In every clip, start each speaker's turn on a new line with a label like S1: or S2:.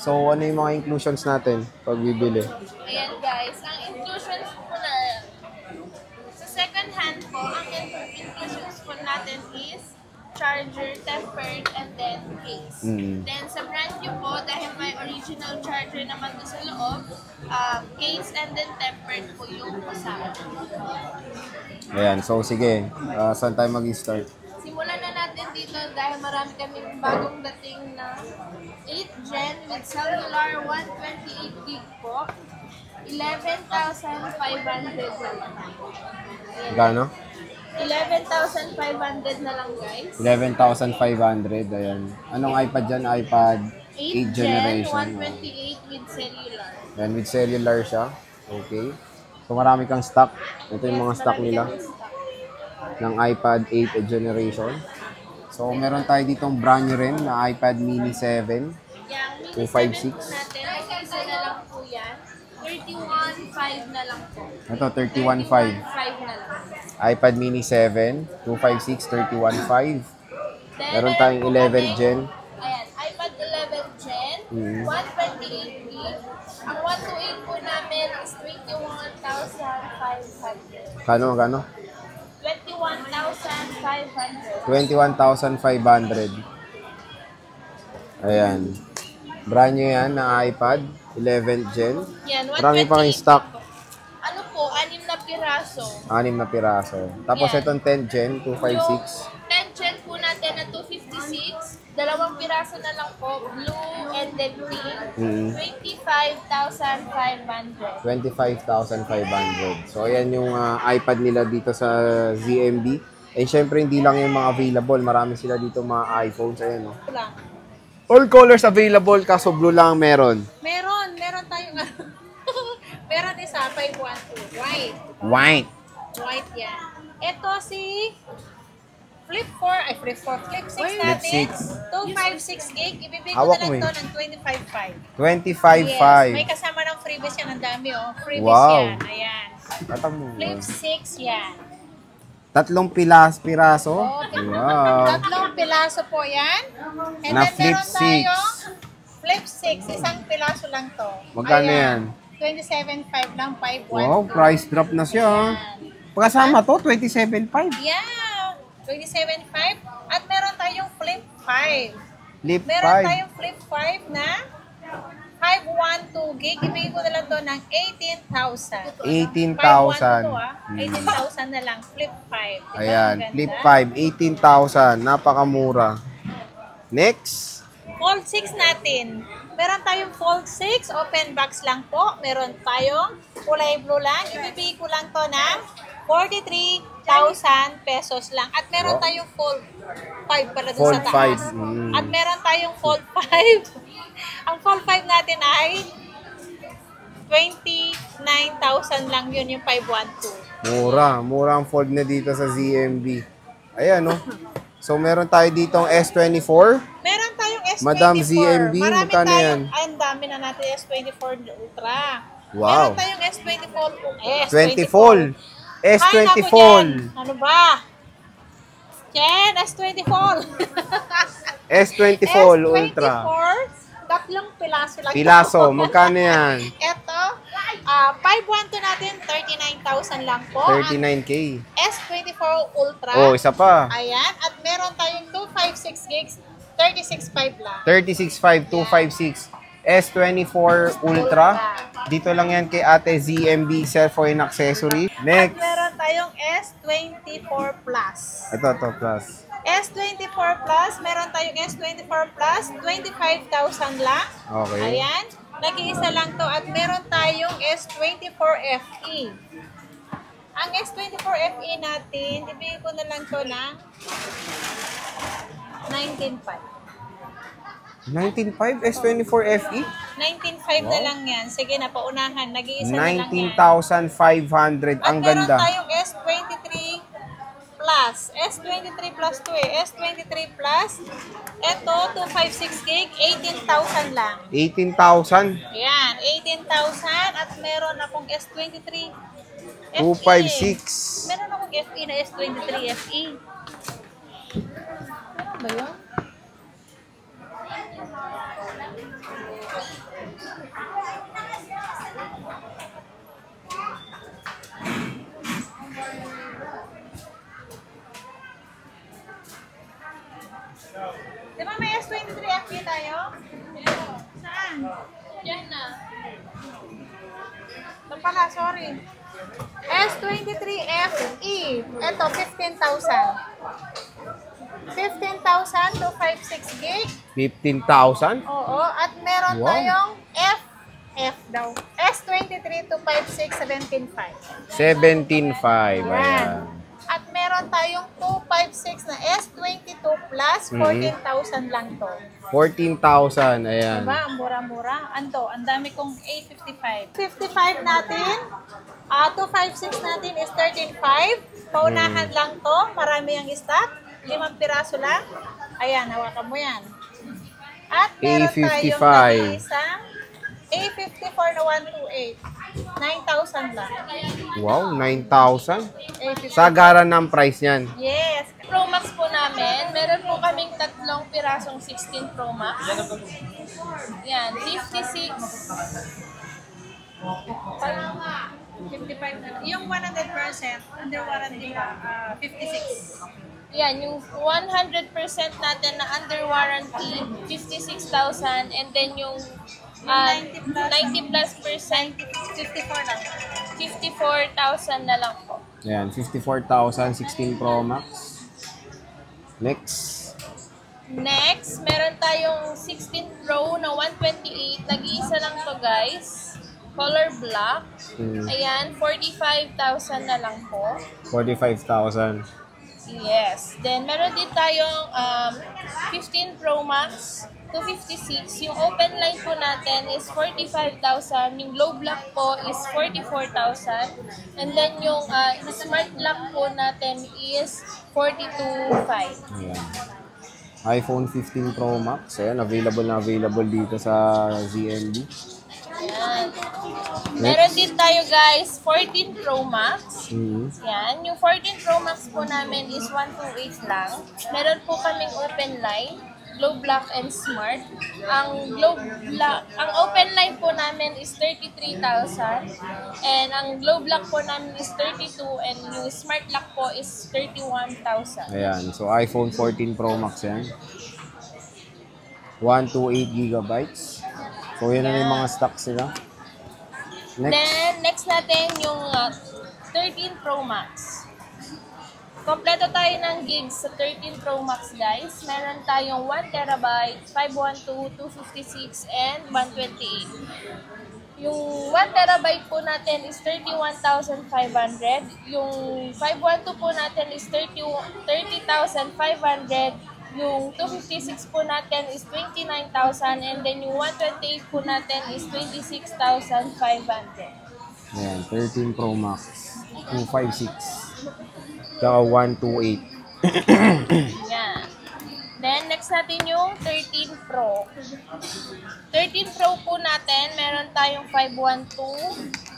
S1: So, ano yung mga inclusions natin pag bibili?
S2: Ayan guys, ang inclusions po na sa second hand po, ang inclusions po natin is charger, tempered, and then case. Then sa brand new po, dahil may original charger naman doon sa loob, case and then tempered po yung kasama.
S1: Ayan, so sige, saan tayo mag-start?
S2: Simulan na natin dito dahil marami kaming bagong dating na 8 Gen with cellular 128 gig po. 11,500 na lang.
S1: Gano?
S2: 11,500 na lang guys.
S1: 11,500, ayan. Anong iPad dyan? iPad
S2: 8
S1: 8 generation.
S2: 128 with cellular.
S1: Ayan, with cellular siya. Okay. So marami kang stock. Ito yung mga stock
S2: Marami
S1: nila
S2: kaming stock.
S1: ng iPad 8 generation. So meron tayo ditong brand new rin na iPad mini 7.
S2: Yung mini 7
S1: 256.
S2: po natin, isa na lang po yan. 31,500 na lang po.
S1: Ito, 31.5.
S2: 31,500 na lang.
S1: iPad mini 7, 256, 31.5.
S2: Then,
S1: Meron tayong
S2: po
S1: 11
S2: kami,
S1: Gen.
S2: Ayan, iPad 11 Gen, 128 gig. Ang 128 po namin is 21,500.
S1: Kano?
S2: 21,500.
S1: 21,500. Ayan. Brand new yan na iPad 11th Gen.
S2: Yan,
S1: Marami pa kayong
S2: 128
S1: stock.
S2: po. Ano po, 6 na piraso.
S1: 6 na piraso. Tapos
S2: Yan.
S1: itong 10th Gen, 256.
S2: Yung 10 Gen po natin na 256, 2 piraso na lang po, blue and then pink, 25,500.
S1: 25,500. So, ayan yung iPad nila dito sa ZMB. And syempre, hindi lang yung mga available. Marami sila dito mga iPhones. Ayan, no?
S2: Lang.
S1: All colors available, kaso blue lang meron.
S2: Meron tayong meron isa 512 white.
S1: White.
S2: White yan. Ito si Flip 6
S1: Flip
S2: natin.
S1: 6.
S2: 256 gig. Ibibigay ko
S1: Hawak
S2: na
S1: mo
S2: lang to ng 25,500.
S1: 25.5.
S2: May kasama ng freebies yan. Ang dami oh. Freebies
S1: Wow.
S2: yan. Ayan.
S1: Tatamo.
S2: Flip 6 yan.
S1: Tatlong piraso.
S2: Okay.
S1: Wow.
S2: 3 pilaso po yan. And
S1: Na
S2: then
S1: Flip
S2: meron tayong
S1: 6.
S2: Flip 6. Isang pilaso lang to.
S1: Magkano
S2: Ayan.
S1: yan?
S2: 27,500 lang. 512.
S1: Wow, price drop na siya. Pagkasama to, 27.5.
S2: Yeah. 27,500. At meron tayong Flip 5.
S1: Flip
S2: Meron
S1: 5.
S2: tayong Flip 5 na 512 gig. Ibigay ko na lang to ng 18,000.
S1: 18,000.
S2: 18,000 na lang. Flip 5.
S1: Ayan, Flip 5, 18,000. Napakamura. Next.
S2: Fold 6 natin. Meron tayong Fold 6. Open box lang po. Meron tayong kulay blue lang. Ibibigay ko lang to ng 43,000 pesos lang. At meron tayong Fold 5 pala dun
S1: Fold
S2: sa taas.
S1: 5.
S2: At meron tayong Fold 5. Ang Fold 5 natin ay 29,000 lang yun yung 512.
S1: Mura ang fold na dito sa ZMB. Ayan, no? So, meron tayo ditong S24.
S2: Meron tayong S24.
S1: Madam ZMB,
S2: Marami
S1: magkano
S2: tayong,
S1: yan?
S2: Ay, ang dami na natin S24 Ultra.
S1: Wow.
S2: Meron tayong S24.
S1: S24.
S2: Ay, naku,
S1: S24.
S2: Jen. Ano ba? Jen, S24.
S1: S24 Ultra.
S2: S24. 3 pilaso lang.
S1: Pilaso, magkano yan?
S2: Ito, 512 natin, 39,000 lang po.
S1: 39K.
S2: S24 Ultra.
S1: Oh, isa pa.
S2: Ayan. At meron tayong 256 gigs, 36,500 lang.
S1: 36.5, 256. S24 Ultra. Dito lang yan kay Ate ZMB Cell Phone Accessory.
S2: At
S1: Next.
S2: meron tayong S24 Plus.
S1: Ito, plus.
S2: S24 Plus, meron tayong S24 Plus, 25,000 lang.
S1: Okay.
S2: Ayan. Nag-iisa lang to. At meron tayong S24 FE. Ang S24 FE natin, ibigay ko na lang to ng 19,500.
S1: 19.5 S24 FE?
S2: 19,500 na lang yan. Sige na, paunahan. Nag-iisa na lang yan.
S1: 19,500.
S2: At
S1: Ang
S2: meron
S1: ganda.
S2: tayong S23 Plus. S23 Plus to eh. S23 Plus. Ito, 256 gig, 18,000 lang.
S1: 18,000.
S2: Ayan, 18,000. At meron akong S23 FE.
S1: 256.
S2: Meron akong FE na S23 FE. Ano ba yun?
S3: pala, sorry. S23FE. Ito, 15,000. 15,000 to 56 gig.
S1: 15,000?
S3: Oo. At meron
S1: Wow.
S3: tayong F daw. S23 to 56, 17,500.
S1: 17,500. Ayan.
S3: At meron tayong 256 na S22 Plus, 14,000 lang to.
S1: 14,000. Ayan.
S3: Diba? Ang mura-mura. Ang dami kong A55. 55 natin. 256 natin is 13,500. Paunahan lang to. Marami ang stock. 5 piraso lang. Ayan, hawakan mo yan. At meron tayong nag-iisang A54 na 128. 9,000 lang.
S1: Wow, 9,000?
S3: A54.
S1: Sagaran ng price niyan.
S3: Yes.
S2: Pro Max po namin, meron po kaming 3 pirasong 16 Pro Max. Yan, 56.
S3: 55 na. Yung 100% under warranty pa, 56.
S2: Yan, yung 100% natin na under warranty, 56,000. And then yung 90 plus percent,
S3: 54 lang.
S2: 54,000 na lang po.
S1: Ayan, 54,000, 16 Pro Max. Next.
S2: Next, meron tayong 16 Pro na 128. Nag-iisa lang to guys. Color black. Ayan, 45,000 na lang po.
S1: 45,000.
S2: Yes. Then, meron din tayong 15 Pro Max 256. Yung open line po natin is 45,000. Yung low black po is 44,000. And then, yung smart lock po natin is 42,500.
S1: Ayan. iPhone 15 Pro Max. Ayan, available na available dito sa ZMB.
S2: Ayan. Meron din tayo guys, 14 Pro Max. Yan. Yung 14 Pro Max po namin is 128 lang. Meron po kaming open line, glow black and smart. Ang open line po namin is 33,000. And ang glow black po namin is 32 and yung smart lock po is 31,000.
S1: Ayan, so iPhone 14 Pro Max yan. 128 gigabytes. So yan na yung mga stocks nila. Next.
S2: Then, next natin yung 13 Pro Max. Kompleto tayo ng gigs sa 13 Pro Max, guys. Meron tayong 1TB, 512, 256, and 128. Yung 1TB po natin is 31,500. Yung 512 po natin is 30,500. Yung 256 po natin is 29,000 and then yung 128 po natin is 26,500.
S1: Ayan, 13 Pro Max. 256. Saka 128.
S2: Yan. Then, next natin yung 13 Pro. 13 Pro po natin, meron tayong 512.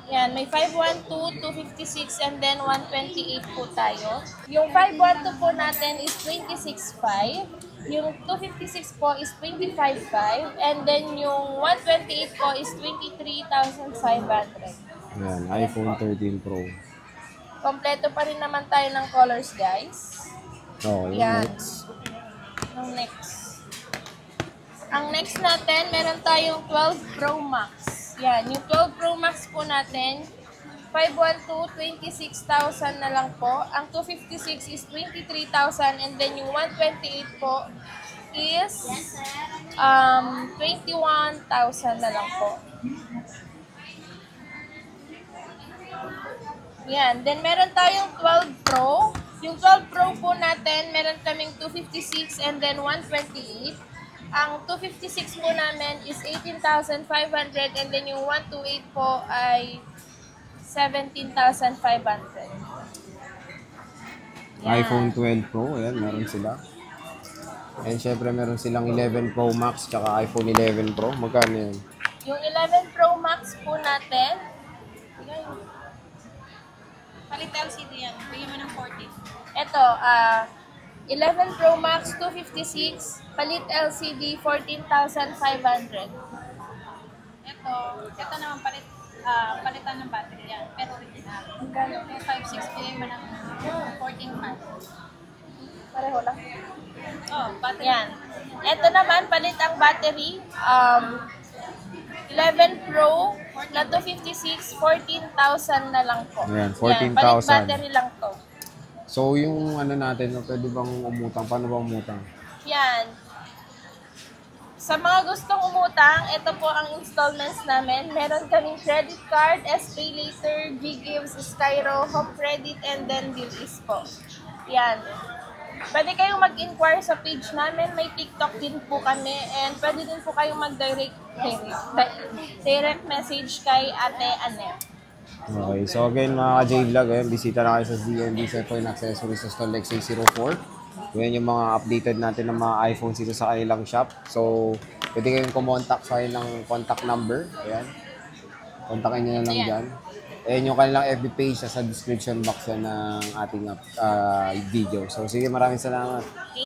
S2: Yan, may 512, 256, and then 128 po tayo. Yung 512 po natin is 26,500. Yung 256 po is 25,500. And then yung 128 po is 23,500.
S1: Ayan, iPhone 13 Pro.
S2: Kompleto pa rin naman tayo ng colors, guys.
S1: So, yung
S2: Yan.
S1: next.
S2: Ang next natin, meron tayong 12 Pro Max. Yan, yung 12 Pro Max po natin, 512, 26,000 na lang po. Ang 256 is 23,000 and then yung 128 po is 21,000 na lang po. Yan, then meron tayong 12 Pro. Yung 12 Pro po natin, meron kaming 256 and then 128. Ang 256 po namin is 18,500 and then yung 128 po ay 17,500.
S1: iPhone 12 Pro, ayan, meron sila. And syempre meron silang 11 Pro Max tsaka iPhone 11 Pro. Magkano yan?
S2: Yung 11 Pro Max po natin,
S3: Palit LCD yan. Bigyan mo ng 40.
S2: ito, 11 Pro Max 256, palit LCD 14,500.
S3: Ito naman palitan ng battery yan. Pero original. Yung 5.6 bigyan mo ng 14,500.
S2: Pareho lang.
S3: Oh, battery.
S2: Yan. Ito naman, palit ang battery. 11 Pro na 256, 14,000 na lang po.
S1: Ayan,
S2: Yan,
S1: 14,000.
S2: palit battery lang to.
S1: So, yung ano natin, no, pwede bang umutang? Paano ba umutang?
S2: Yan. Sa mga gustong umutang, ito po ang installments namin. Meron kaming credit card, SPay Later, Gives, Skyro, Home Credit, and then Bilis po. Yan. Pwede kayong mag-inquire sa page namin. May TikTok din po kami. And pwede din po kayong direct message kay Ate Anel.
S1: Okay, so again mga ka-J-Vlog, bisita na kayo sa ZMB Cellphone Accessories sa Stall Lexus 04. Yan yung mga updated natin ng mga iPhones dito sa kanilang shop. So, pwede kayong kumontak sa kanilang contact number. Ayan. Kontakin nyo na lang
S2: Ayan.
S1: dyan. Ayan yung kanilang FB page sa description box yan ng ating video. So, sige, maraming salamat.